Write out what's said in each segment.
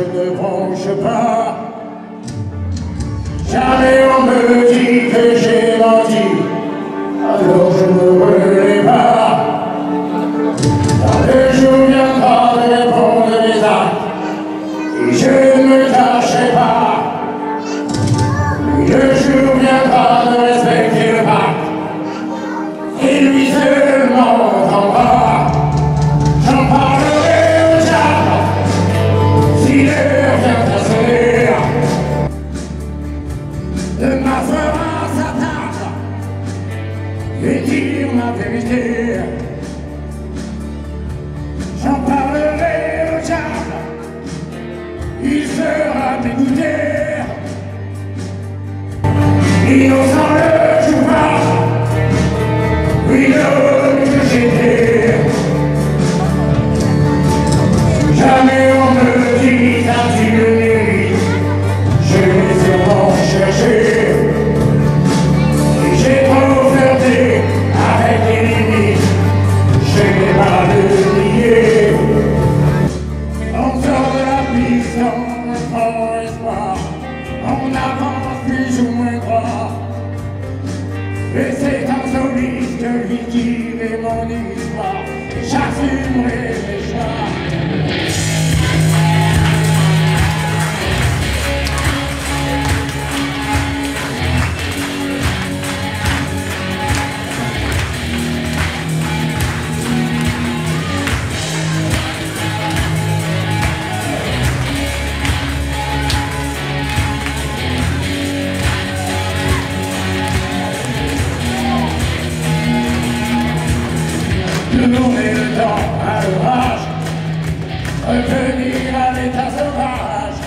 je ne bronche pas. Jamais on me dit que j'ai menti, alors je ne relève pas. Quand le jour viendra de répondre mes actes, et je ne me cacherai pas. Le jour viendra de respecter le pacte, et lui seul m'entendra. J'en parlerai au diable, si l'heure vient à sonner. De ma fera sa table, et dire ma vérité. J'en parlerai au diable, il sera dégoûté. Innocent le jouvard, oui l'homme que j'étais. Jamais on me dit as-tu le mérite, je l'ai sûrement cherché. Et j'ai trop flirté avec les limites, je n'ai pas de nier. On sort de la prison, on prend espoir, on avance plus ou moins droit. Et c'est en soliste que vivrai mon histoire, et j'assumerai mes choix. Tourner le temps à l'orage, revenir à l'état sauvage,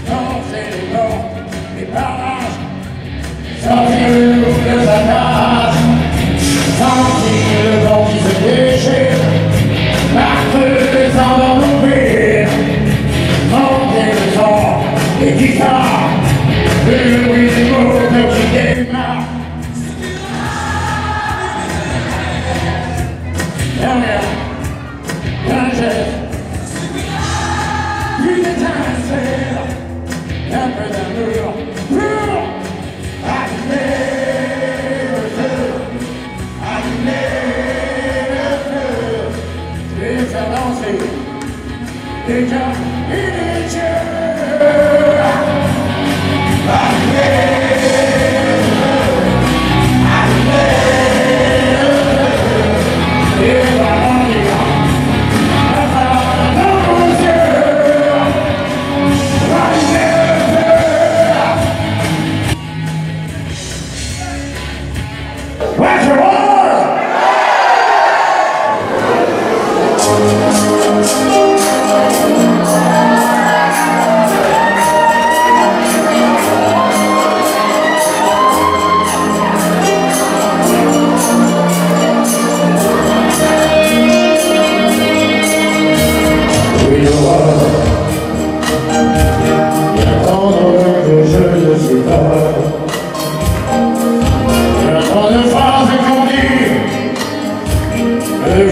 danser les bords, les barrages, sortir le loup de sa cage, sentir le vent qui se déchire, battre le sang dans nos pires, monter le sang, les guitares, le bruit des mots qui démarrent. Un geste, une étincelle, un peu d'amour pour allumer le feu, et faire danser les cœurs et les dieux.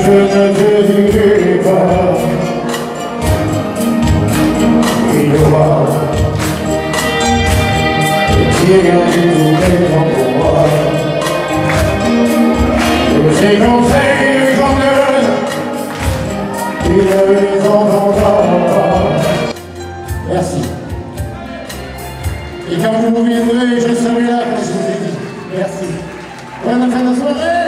Je ne te dirai pas, il y aura qui est toujours pour moi. De ces conseils journeuses, il ne les entendra pas. Merci. Et quand vous viendrez, je serai là comme je vous ai dit. Merci. Bonne fin de soirée.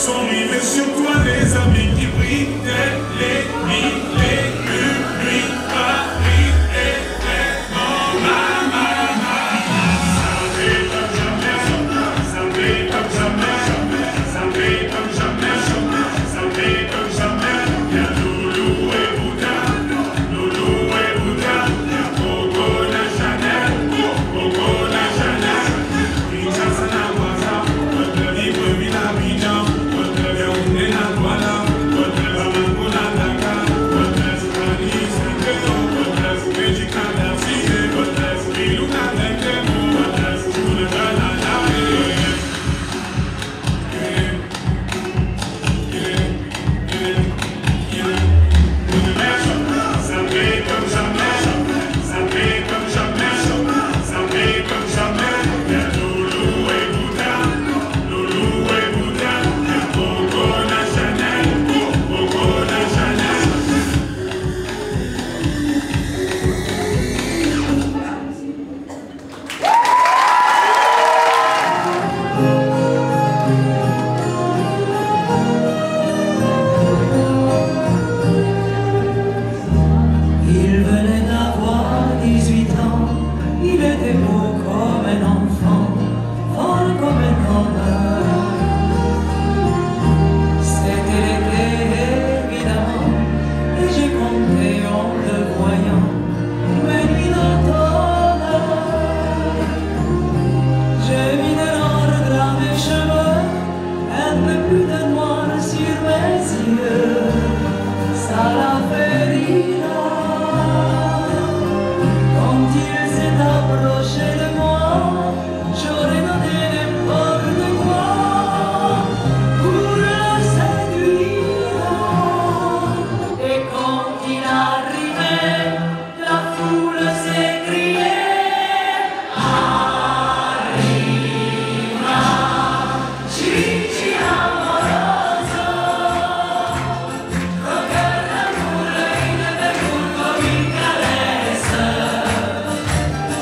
sont rivés sur toi, les amis qui brillent, les nuits, Paris éternellement. Ça brille comme jamais, ça brille comme jamais, ça brille comme jamais. Y'a Loulou et Bouddha, Coco na Chanel, Richardson na Waza, Votre libre villa Abidjan, Votre Yaoundé na Douala, Votre Bamako na Dakar, Votre Zouani Saint-Cléon, Votre Zouméji na Darcy, Votre Zouilou na Nekemo, Votre Zouilou na Jalala. Ça brille comme jamais, ça brille comme jamais, ça brille comme jamais. Y'a Loulou et Bouddha, y'a Coco na Chanel, Coco na Chanel. Il venait d'avoir 18 ans, il était beau comme un enfant, fort comme un homme. C'était l'été évidemment, et j'ai compté en le voyant, mes nuits d'automne. J'ai mis de l'ordre dans mes cheveux, un peu plus de noir sur mes yeux, ça l'a fait rire. Quand il s'est approché de moi, j'aurais donné n'importe quoi pour le séduire. Et quand il arrivait, la foule s'écriait: Arriva, Gigi amoroso. Cœur d'amour, une belle boule comme une caresse.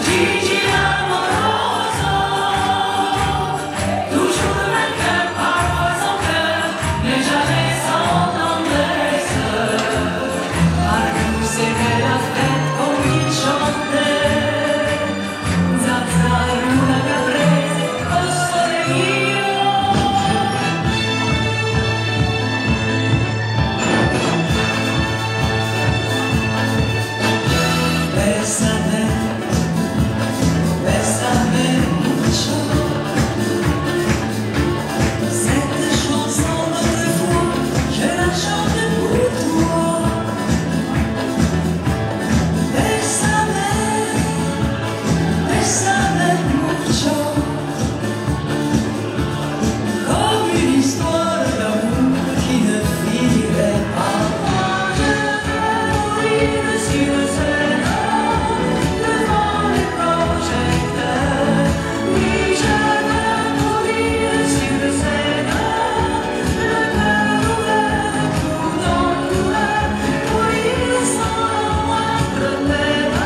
Gigi amoroso, toujours le même cœur, parfois sans cœur, mais jamais sans tendresse. Partout c'était la fête quand il chantait. Zaza, Luna, Caprese, au soleil. Bésame mucho. Cette chanson d'autrefois, je la chante pour toi. Bésame mucho. Comme une histoire d'amour qui ne finirait pas. Je veux mourir sur scène, devant les projecteurs. Oui, je veux mourir sur scène, le cœur ouvert, tout dans le douleur, mourir sans moindre peine.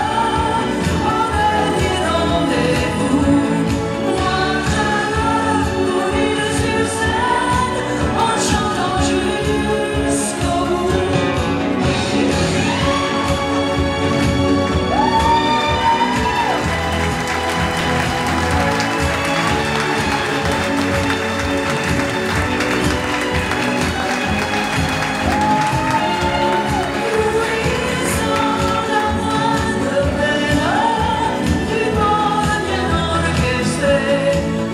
On est rendez-vous. Moi, je veux mourir sur scène, en chantant jusqu'au bout. Mourir sans la moindre peine, du monde bien orchestré.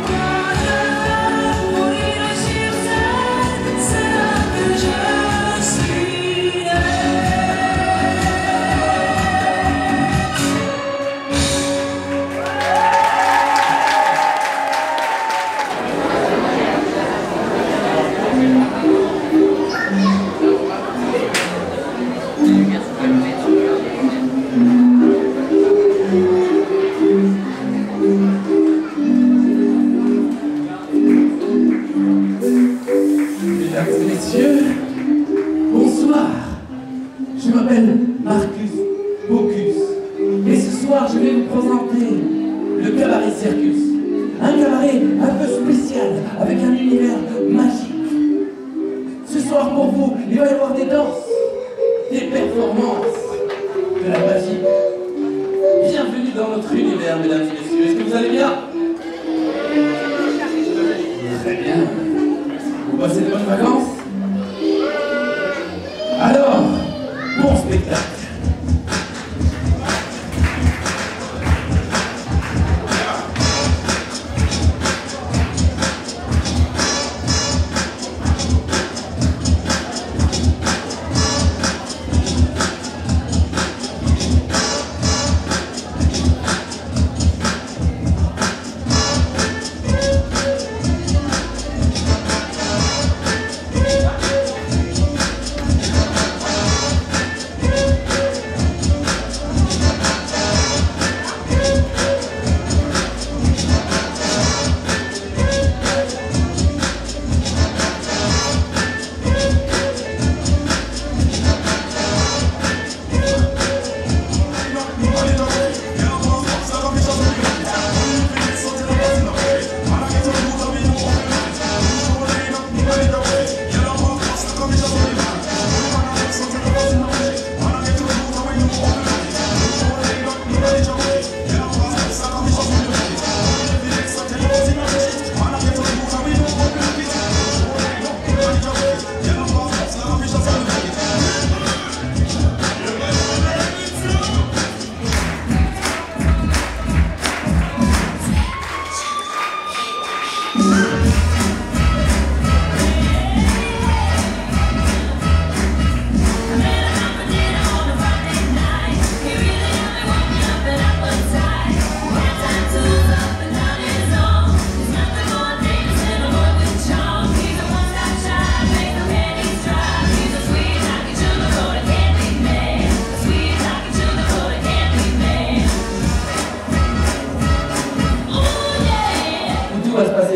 Moi, je veux mourir sur scène, c'est là que je suis né. Mesdames et messieurs, bonsoir. Je m'appelle Marcus Bocuse et ce soir je vais vous présenter le Cabaret Circus. Un cabaret un peu spécial avec un univers magique. soir pour vous, il va y avoir des danses, des performances, de la magie. Bienvenue dans notre univers, mesdames et messieurs. Est-ce que vous allez bien? Très bien. Vous passez de bonnes vacances? Alors, bon spectacle.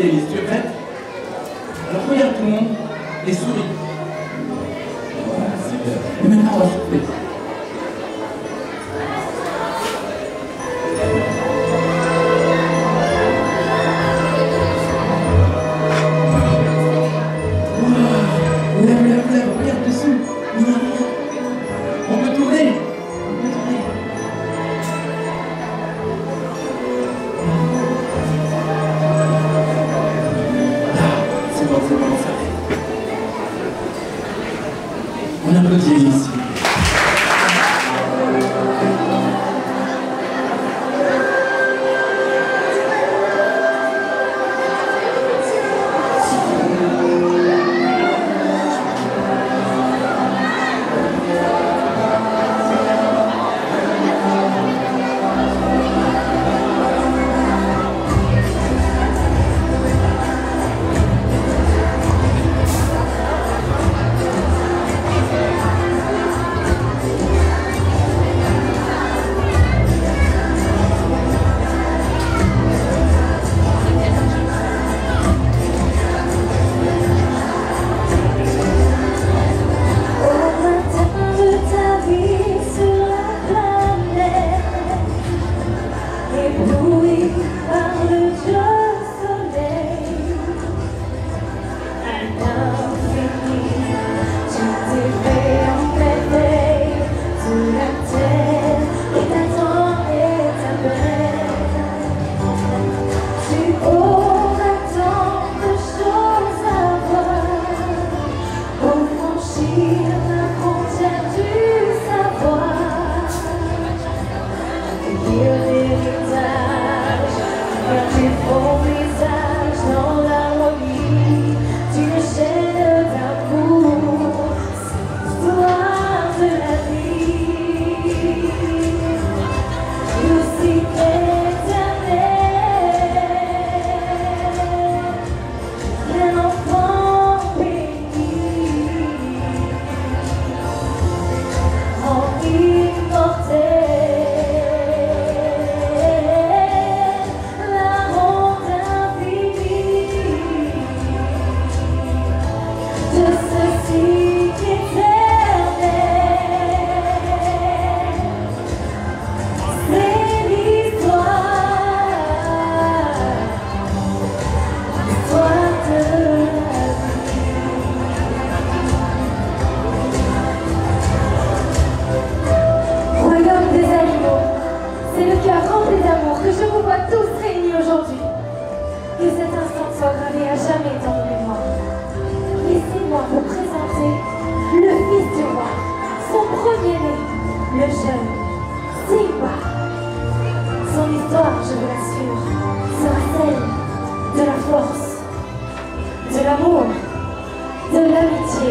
Élise, tu es prête? Alors regarde tout le monde et souris. Voilà, super. Et maintenant on va souffler. Lève, regarde dessous. Il n'y a rien. On peut tourner. On applaudit Élise. soit gravé à jamais dans mon mémoire. Laissez-moi vous présenter le fils du roi, son premier-né, le jeune Simba. Son histoire, je vous l'assure, sera celle de la force, de l'amour, de l'amitié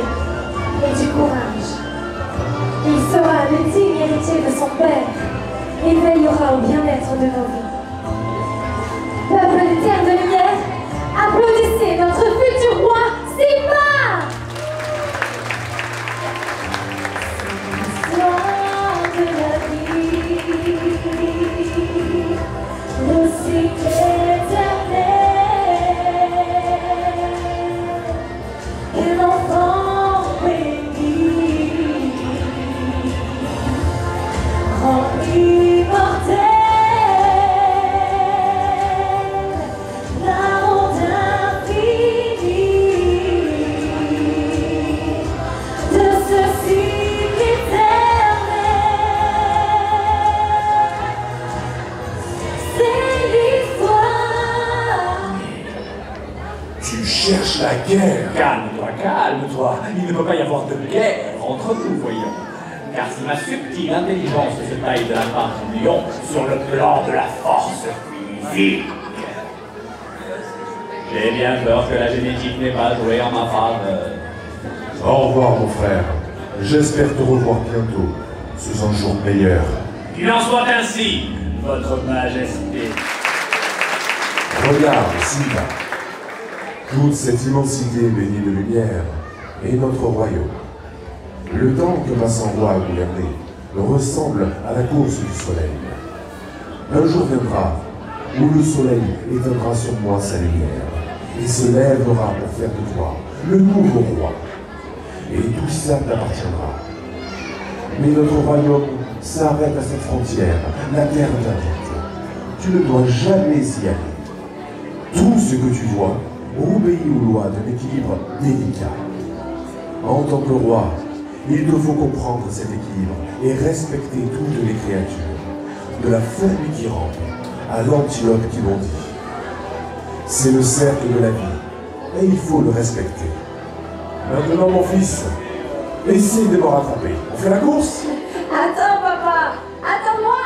et du courage. Il sera le digne héritier de son père et veillera au bien-être de nos vies. Peuple de terre de lumière, applaudissez notre futur roi Simba! L'histoire de la vie, le cycle éternel, et l'enfant béni rend immortel. Cherche la guerre. Calme-toi, calme-toi. Il ne peut pas y avoir de guerre entre nous, voyons. Car si ma subtile intelligence se taille de la part du lion sur le plan de la force physique, j'ai bien peur que la génétique n'ait pas joué en ma faveur. Au revoir, mon frère. J'espère te revoir bientôt, sous un jour meilleur. Qu'il en soit ainsi, votre majesté. Regarde, Simba. Toute cette immensité baignée de lumière est notre royaume. Le temps que ma sang-roi a gouverné ressemble à la course du soleil. Un jour viendra où le soleil éteindra sur moi sa lumière et se lèvera pour faire de toi le nouveau roi. Et tout ça t'appartiendra. Mais notre royaume s'arrête à cette frontière, la terre interdite. Tu ne dois jamais y aller. Tout ce que tu vois obéit aux lois d'un équilibre délicat. En tant que roi, il te faut comprendre cet équilibre et respecter toutes les créatures, de la fourmi qui rampe à l'antilope qui bondit. C'est le cercle de la vie, et il faut le respecter. Maintenant, mon fils, essaye de me rattraper. On fait la course? Attends, papa! Attends-moi!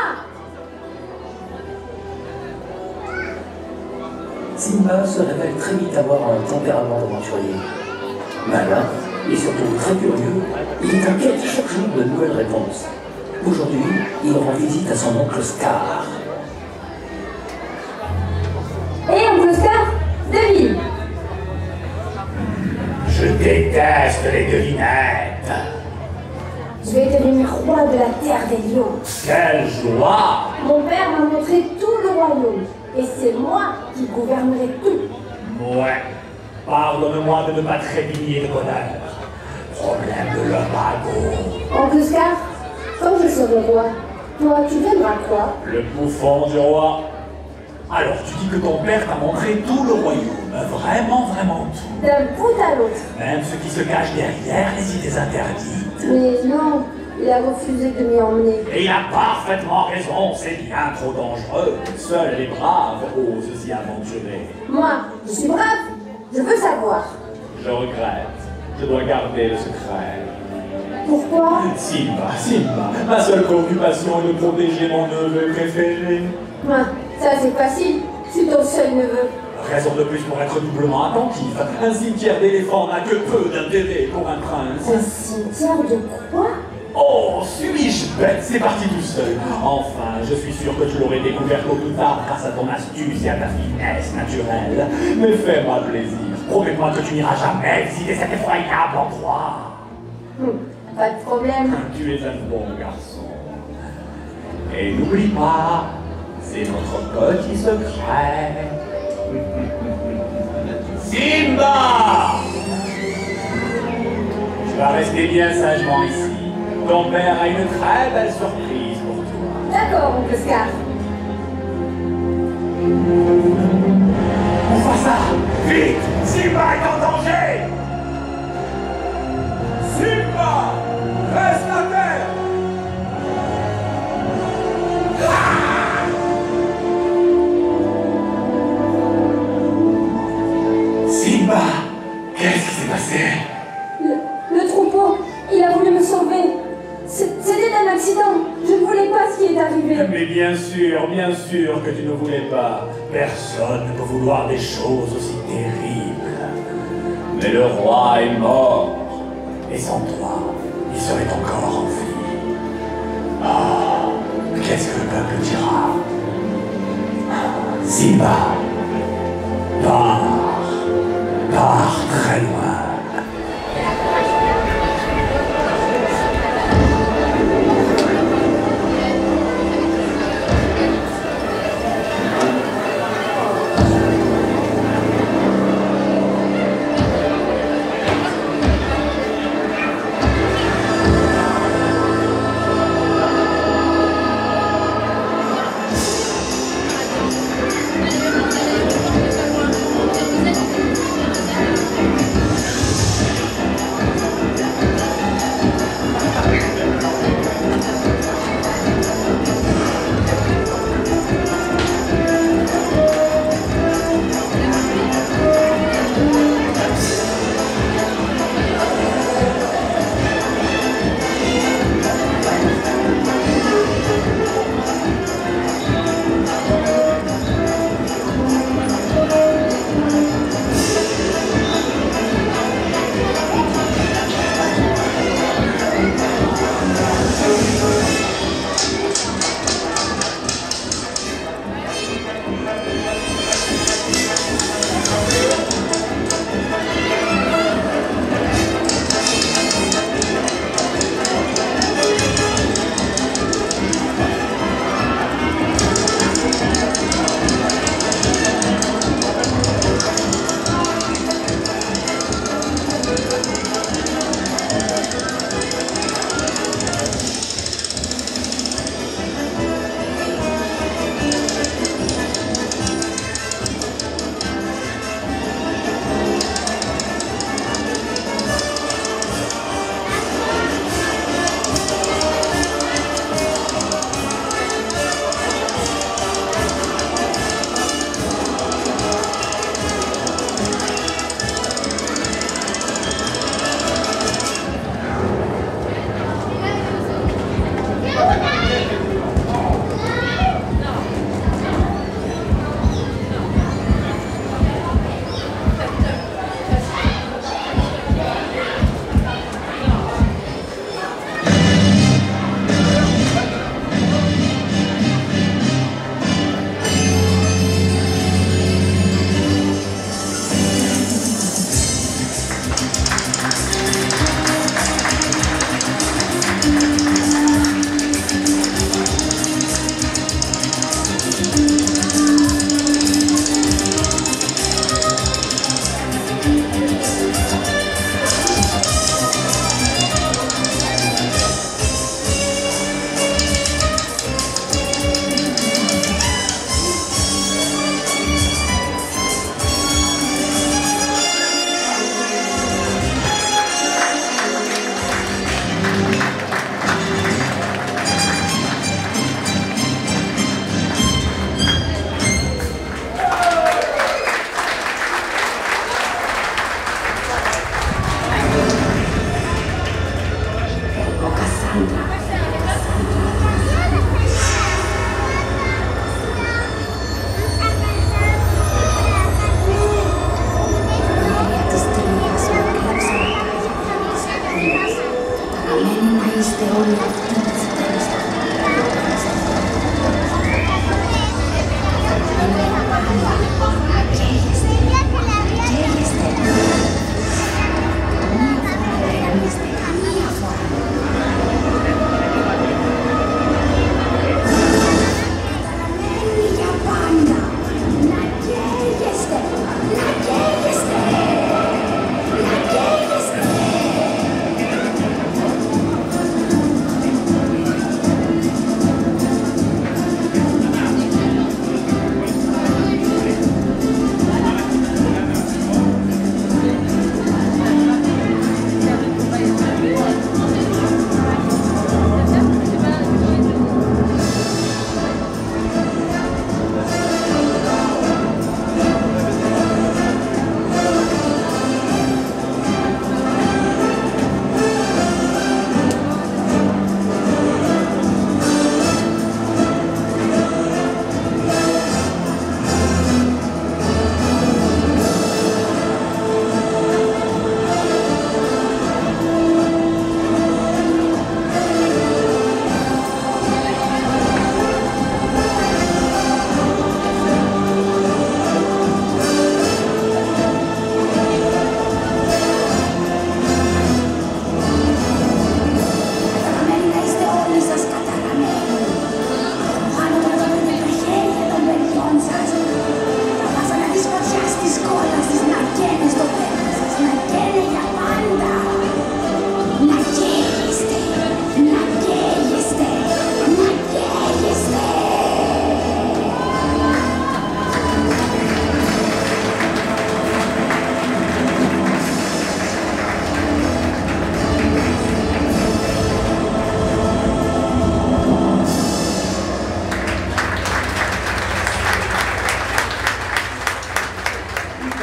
Simba se révèle très vite avoir un tempérament d'aventurier. Malin et surtout très curieux, il est en quête chaque jour de nouvelles réponses. Aujourd'hui, il rend visite à son oncle Scar. Hé, oncle Scar, devine! Je déteste les devinettes. Je vais devenir roi de la terre des lions. Quelle joie! Mon père m'a montré tout le royaume. Et c'est moi qui gouvernerai tout. Ouais. Pardonne-moi de ne pas trépigner de bonheur. Problème de l'homme à gauche. Oncle Scar, quand je serai roi, toi, tu deviendras quoi? Le bouffon du roi. Alors, tu dis que ton père t'a montré tout le royaume. Vraiment, vraiment tout. D'un bout à l'autre. Même ce qui se cache derrière les idées interdites. Mais non, il a refusé de m'y emmener. Et il a parfaitement raison, c'est bien trop dangereux. Seuls les braves osent s'y aventurer. Moi, je suis brave. Je veux savoir. Je regrette. Je dois garder le secret. Pourquoi? Simba, ma seule préoccupation est de protéger mon neveu préféré. Ah, ça c'est facile. Je suis ton seul neveu. Raison de plus pour être doublement attentif. Un cimetière d'éléphants n'a que peu d'intérêt pour un prince. Un cimetière de quoi? Oh, suis-je bête? C'est parti tout seul. Enfin, je suis sûr que tu l'aurais découvert tôt ou tard grâce à ton astuce et à ta finesse naturelle. Mais fais-moi plaisir. Promets-moi que tu n'iras jamais visiter cet effroyable endroit. Pas de problème. Tu es un bon garçon. Et n'oublie pas, c'est notre petit secret. Simba! Tu vas rester bien sagement ici. Ton père a une très belle surprise pour toi. D'accord, oncle Scar. Mufasa! Vite! Simba est en danger! Simba! Reste à terre! Simba, qu'est-ce qui s'est passé? Le troupeau, il a voulu me sauver. C'était un accident. Je ne voulais pas ce qui est arrivé. Mais bien sûr que tu ne voulais pas. Personne ne peut vouloir des choses aussi terribles. Mais le roi est mort. Et sans toi, il serait encore en vie. Oh, qu'est-ce que le peuple dira? Simba, pars très loin.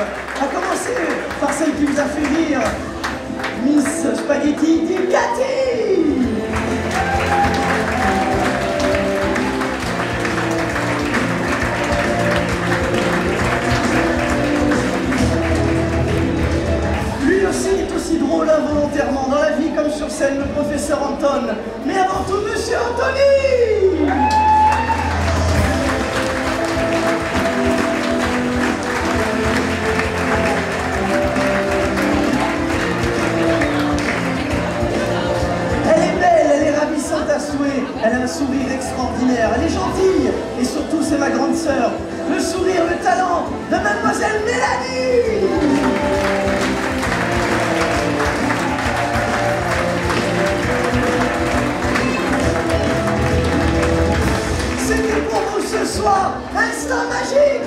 À commencer par celle qui vous a fait rire, Miss Spaghetti Ducati. Lui aussi est aussi drôle involontairement dans la vie comme sur scène, le professeur Anton. Mais avant tout, Monsieur Anthony. Elle est belle, elle est ravissante à souhait, elle a un sourire extraordinaire, elle est gentille, et surtout c'est ma grande sœur, le sourire, le talent de Mademoiselle Mélanie. C'était pour vous ce soir, Instant Magique.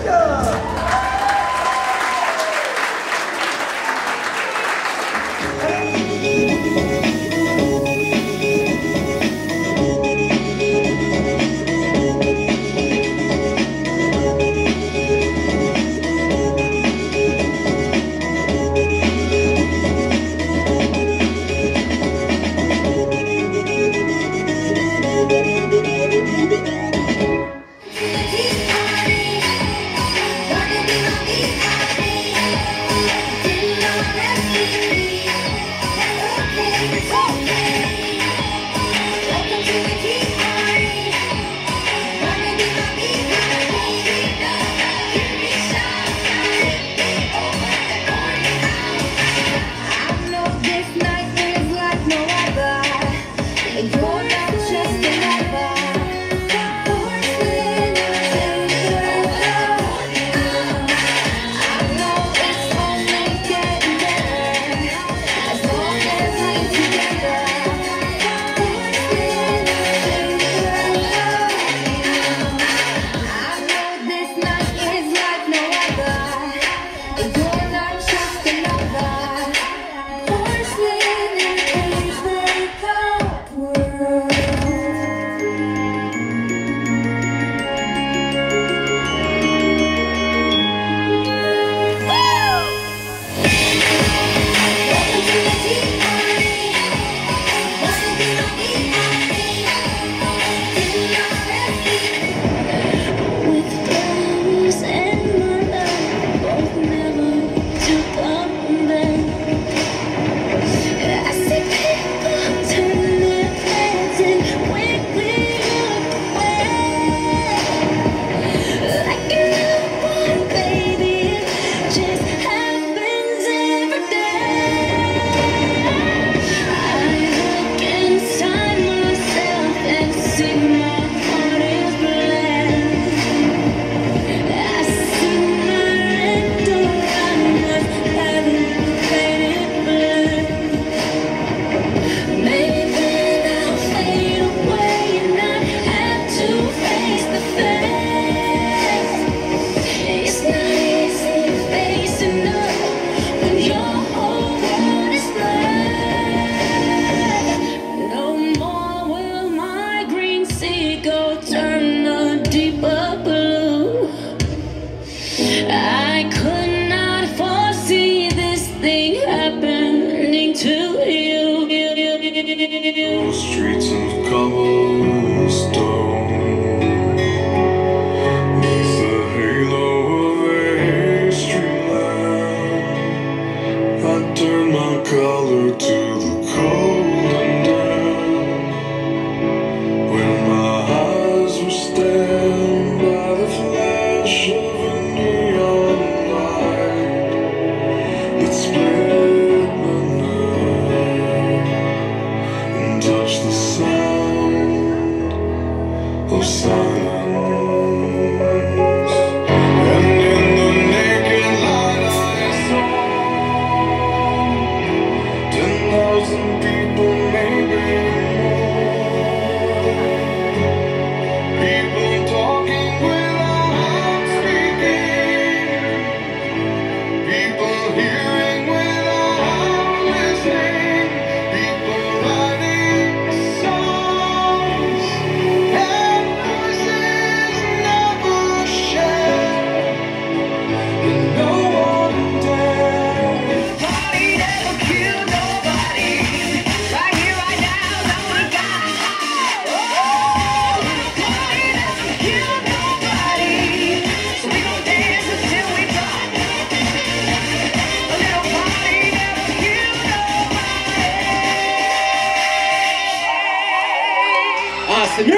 c'est mieux.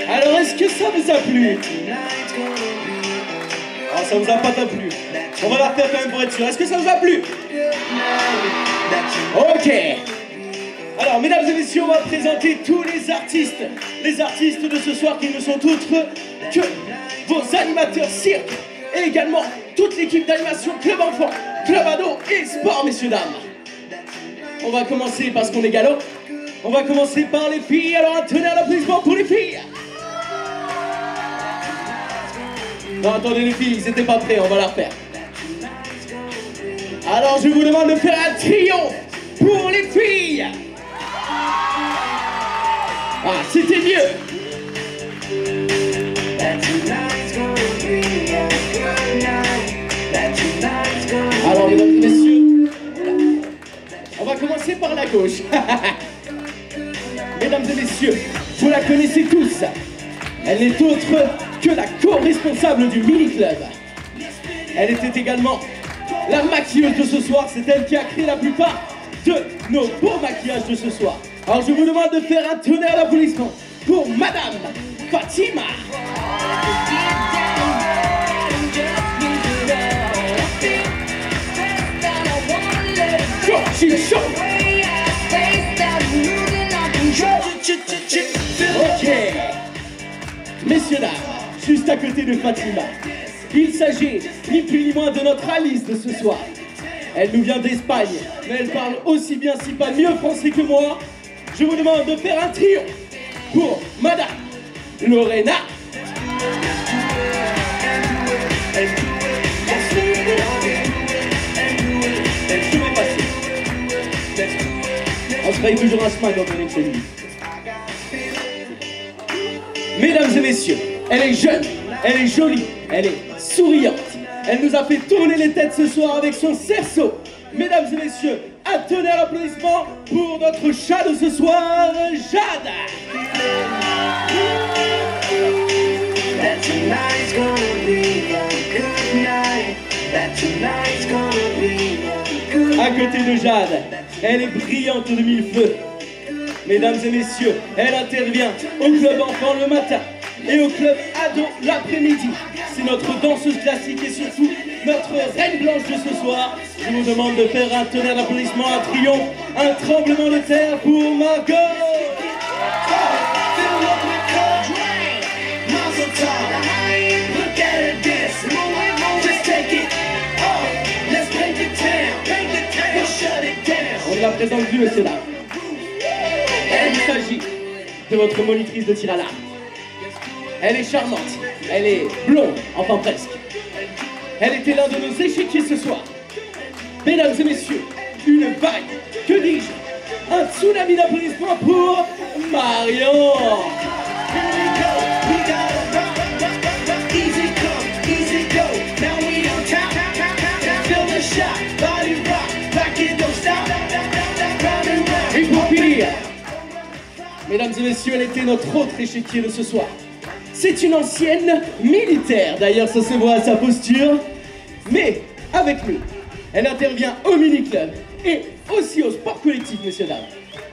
Alors, est-ce que ça vous a plu? Ah, ça vous a pas plu. On va la refaire quand même pour être sûr. Est-ce que ça vous a plu? Ok. Alors, mesdames et messieurs, on va présenter tous les artistes de ce soir qui ne sont autres que vos animateurs cirque et également toute l'équipe d'animation Club Enfant, Club Ado et Sport, messieurs, dames. On va commencer parce qu'on est galop. On va commencer par les filles. Alors, un tonnerre d'applaudissements pour les filles. Non, attendez les filles, ils n'étaient pas prêts, on va la refaire. Alors, je vous demande de faire un triomphe pour les filles. Ah, c'était mieux. Alors, mesdames et messieurs, on va commencer par la gauche. Mesdames et messieurs, vous la connaissez tous. Elle n'est autre que la co-responsable du mini-club. Elle était également la maquilleuse de ce soir. C'est elle qui a créé la plupart de nos beaux maquillages de ce soir. Alors je vous demande de faire un tonnerre d'applaudissements pour Madame Fatima. Ok. Messieurs, dames, juste à côté de Fatima, il s'agit ni plus ni moins de notre Alice de ce soir. Elle nous vient d'Espagne, mais elle parle aussi bien, si pas mieux français que moi. Je vous demande de faire un triomphe pour Madame Lorena. On se paye toujours un chemin quand on est chez lui. Mesdames et messieurs, elle est jeune, elle est jolie, elle est souriante. Elle nous a fait tourner les têtes ce soir avec son cerceau. Mesdames et messieurs, un tonnerre d'applaudissements pour notre chat de ce soir, Jade. À côté de Jade, elle est brillante de mille feux. Mesdames et messieurs, elle intervient au Club Enfant le matin et au Club Ado l'après-midi. C'est notre danseuse classique et surtout notre reine blanche de ce soir. Je vous demande de faire un tonnerre d'applaudissements, un triomphe, un tremblement de terre pour Margot. On ne la présente plus, messieurs, dames. Il s'agit de votre monitrice de tir à l'arc. Elle est charmante, elle est blonde, enfin presque. Elle était l'un de nos échiquiers ce soir. Mesdames et messieurs, une vague, que dis-je, un tsunami d'applaudissements pour Marion. Et pour finir, mesdames et messieurs, elle était notre autre échiquier de ce soir. C'est une ancienne militaire, d'ailleurs ça se voit à sa posture, mais avec nous, elle intervient au mini-club et aussi au sport collectif, messieurs, dames.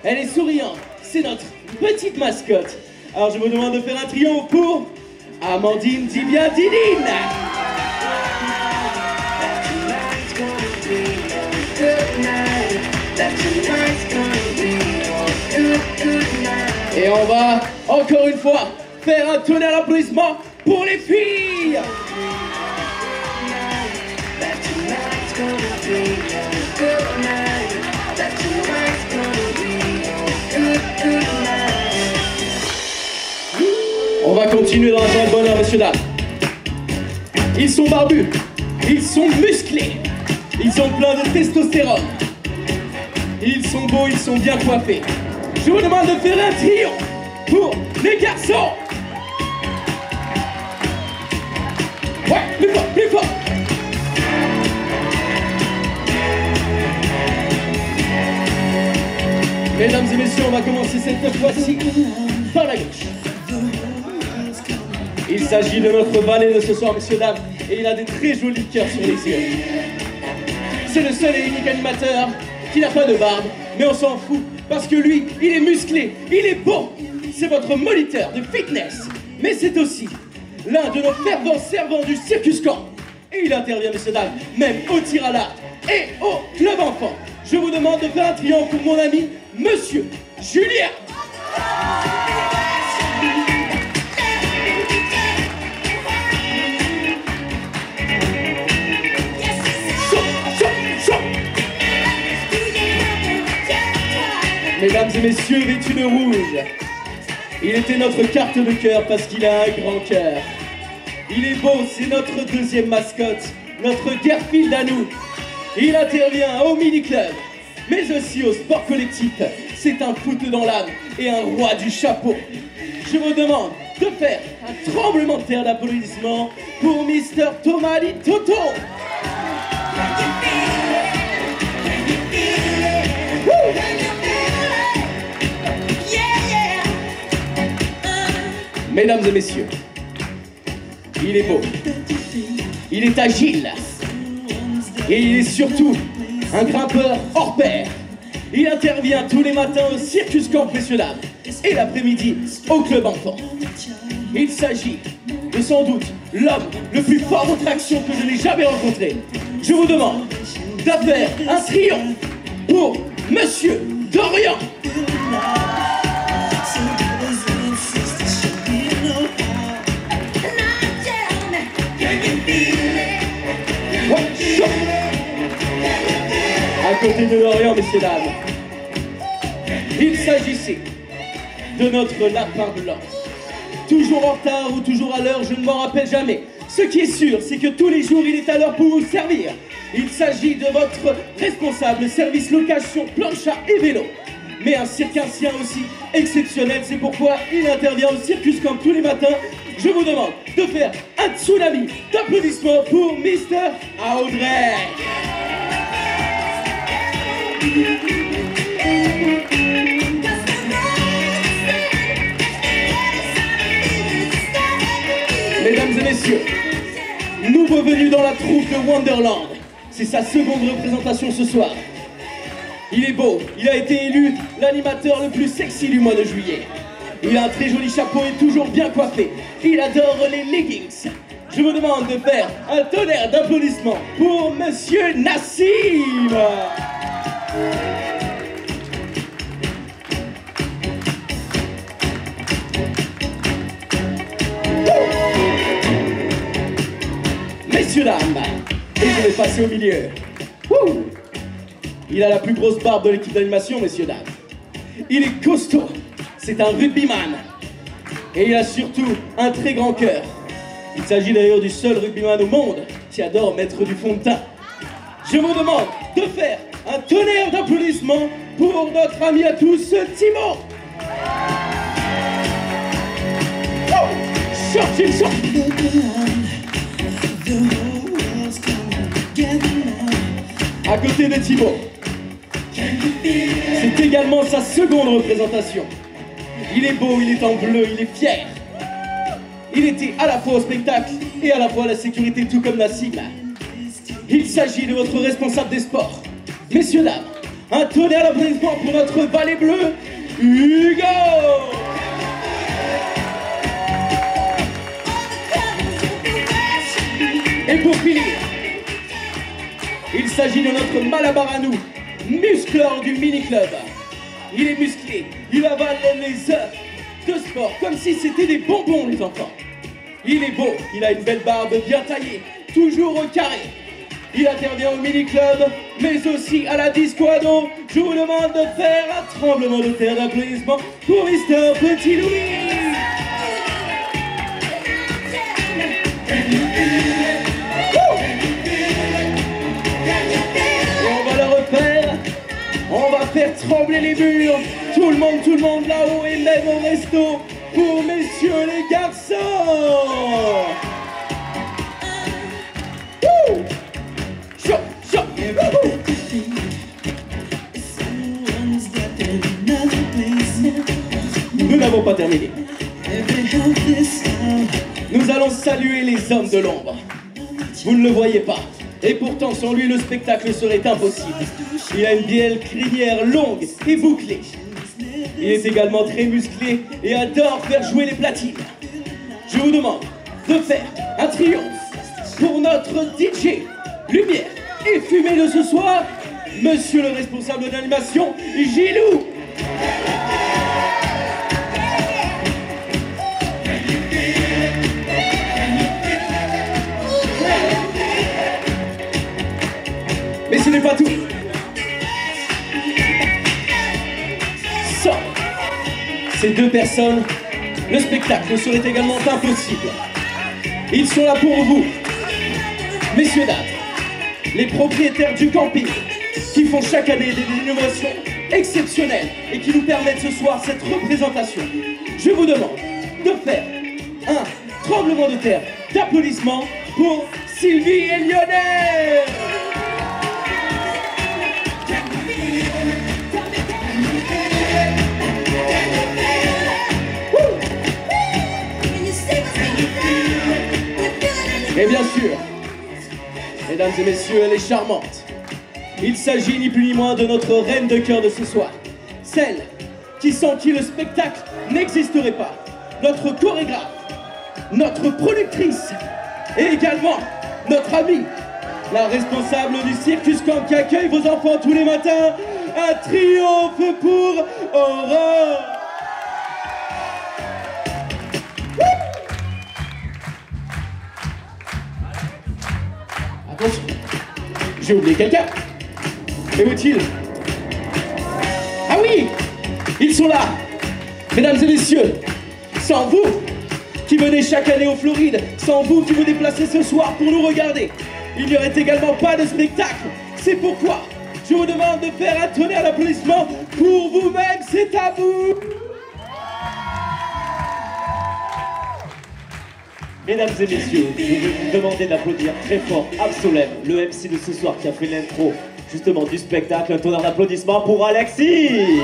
Elle est souriante, c'est notre petite mascotte. Alors je vous demande de faire un triomphe pour Amandine Dibia Didine. Et on va, encore une fois, faire un tonnerre d'applaudissements pour les filles. On va continuer dans un joie de bonheur, messieurs, dames. Ils sont barbus, ils sont musclés, ils sont pleins de testostérone. Ils sont beaux, ils sont bien coiffés. Je vous demande de faire un triomphe pour les garçons. Ouais, plus fort, plus fort. Mesdames et messieurs, on va commencer cette fois-ci par la gauche. Il s'agit de notre valet de ce soir, messieurs, dames, et il a des très jolis cœurs sur les yeux. C'est le seul et unique animateur qui n'a pas de barbe, mais on s'en fout, Parce que lui, il est musclé, il est beau. C'est votre moniteur de fitness. Mais c'est aussi l'un de nos fervents servants du Circus Camp. Et il intervient, messieurs dames, même au tir à l'arc et au club enfant. Je vous demande de faire un triomphe pour mon ami, Monsieur Julien. Mesdames et messieurs, vêtu de rouge, il était notre carte de cœur parce qu'il a un grand cœur. Il est beau, c'est notre deuxième mascotte, notre Garfield à nous. Il intervient au mini-club, mais aussi au sport collectif. C'est un foot dans l'âme et un roi du chapeau. Je vous demande de faire un tremblement de terre d'applaudissements pour Mr. Thomas Di Toto. Mesdames et messieurs, il est beau, il est agile et il est surtout un grimpeur hors pair. Il intervient tous les matins au Circus Camp, messieurs dames, et l'après-midi au club enfant. Il s'agit de sans doute l'homme le plus fort en traction que je n'ai jamais rencontré. Je vous demande de faire un triomphe pour Monsieur Dorian. À côté de Dorian, messieurs dames, il s'agissait de notre lapin blanc. Toujours en retard ou toujours à l'heure, je ne m'en rappelle jamais. Ce qui est sûr, c'est que tous les jours, il est à l'heure pour vous servir. Il s'agit de votre responsable service location, plancha et vélo. Mais un circassien aussi exceptionnel, c'est pourquoi il intervient au Circus Camp tous les matins. Je vous demande de faire un tsunami d'applaudissements pour Mr. Audrey. Mesdames et messieurs, nouveau venu dans la troupe de Wonderland. C'est sa seconde représentation ce soir. Il est beau, il a été élu l'animateur le plus sexy du mois de juillet. Il a un très joli chapeau et toujours bien coiffé. Il adore les leggings. Je vous demande de faire un tonnerre d'applaudissements pour Monsieur Nassim. Messieurs, dames, et je vais passer au milieu. Wouh! Il a la plus grosse barbe de l'équipe d'animation, messieurs, dames. Il est costaud, c'est un rugbyman. Et il a surtout un très grand cœur. Il s'agit d'ailleurs du seul rugbyman au monde qui adore mettre du fond de teint. Je vous demande de faire un tonnerre d'applaudissements pour notre ami à tous, Timo. Oh, sortez, sortez. À côté de Thibaut, c'est également sa seconde représentation. Il est beau, il est en bleu, il est fier. Il était à la fois au spectacle et à la fois à la sécurité, tout comme Nassim. Il s'agit de votre responsable des sports. Messieurs, dames, un tonnerre d'applaudissements pour notre valet bleu, Hugo. Et pour finir, il s'agit de notre Malabar à nous, muscleur du mini-club. Il est musclé, il avale les heures de sport comme si c'était des bonbons, les enfants. Il est beau, il a une belle barbe bien taillée, toujours au carré. Il intervient au mini-club, mais aussi à la disco ado. Je vous demande de faire un tremblement de terre d'applaudissements pour Mr. Petit Louis. On va faire trembler les murs, tout le monde là-haut et même au resto, pour messieurs les garçons. Chaud, chaud, nous n'avons pas terminé. Nous allons saluer les hommes de l'ombre. Vous ne le voyez pas, et pourtant sans lui le spectacle serait impossible. Il a une belle crinière longue et bouclée. Il est également très musclé et adore faire jouer les platines. Je vous demande de faire un triomphe pour notre DJ, lumière et fumée de ce soir, monsieur le responsable d'animation, Gilou. Mais ce n'est pas tout. Sans ces deux personnes, le spectacle serait également impossible. Ils sont là pour vous, messieurs, dames, les propriétaires du camping, qui font chaque année des innovations exceptionnelles et qui nous permettent ce soir cette représentation. Je vous demande de faire un tremblement de terre d'applaudissements pour Sylvie et Lionel. Et bien sûr, mesdames et messieurs, elle est charmante. Il s'agit ni plus ni moins de notre reine de cœur de ce soir. Celle qui, sans qui le spectacle n'existerait pas. Notre chorégraphe, notre productrice et également notre amie, la responsable du Circus Camp qui accueille vos enfants tous les matins. Un triomphe pour Aurore. Attention, j'ai oublié quelqu'un. Et où est-il? Ah oui, ils sont là. Mesdames et messieurs, sans vous qui venez chaque année aux Florides, sans vous qui vous déplacez ce soir pour nous regarder, il n'y aurait également pas de spectacle. C'est pourquoi je vous demande de faire un tonnerre d'applaudissements pour vous-même, c'est à vous. Mesdames et messieurs, je vais vous demander d'applaudir très fort Absolem, le MC de ce soir qui a fait l'intro justement du spectacle. Un tonnerre d'applaudissements pour Alexis.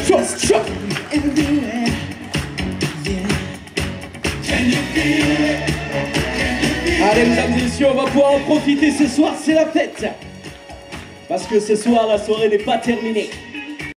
Chaud, chaud. Allez, mesdames et messieurs, on va pouvoir en profiter ce soir, c'est la fête. Parce que ce soir, la soirée n'est pas terminée.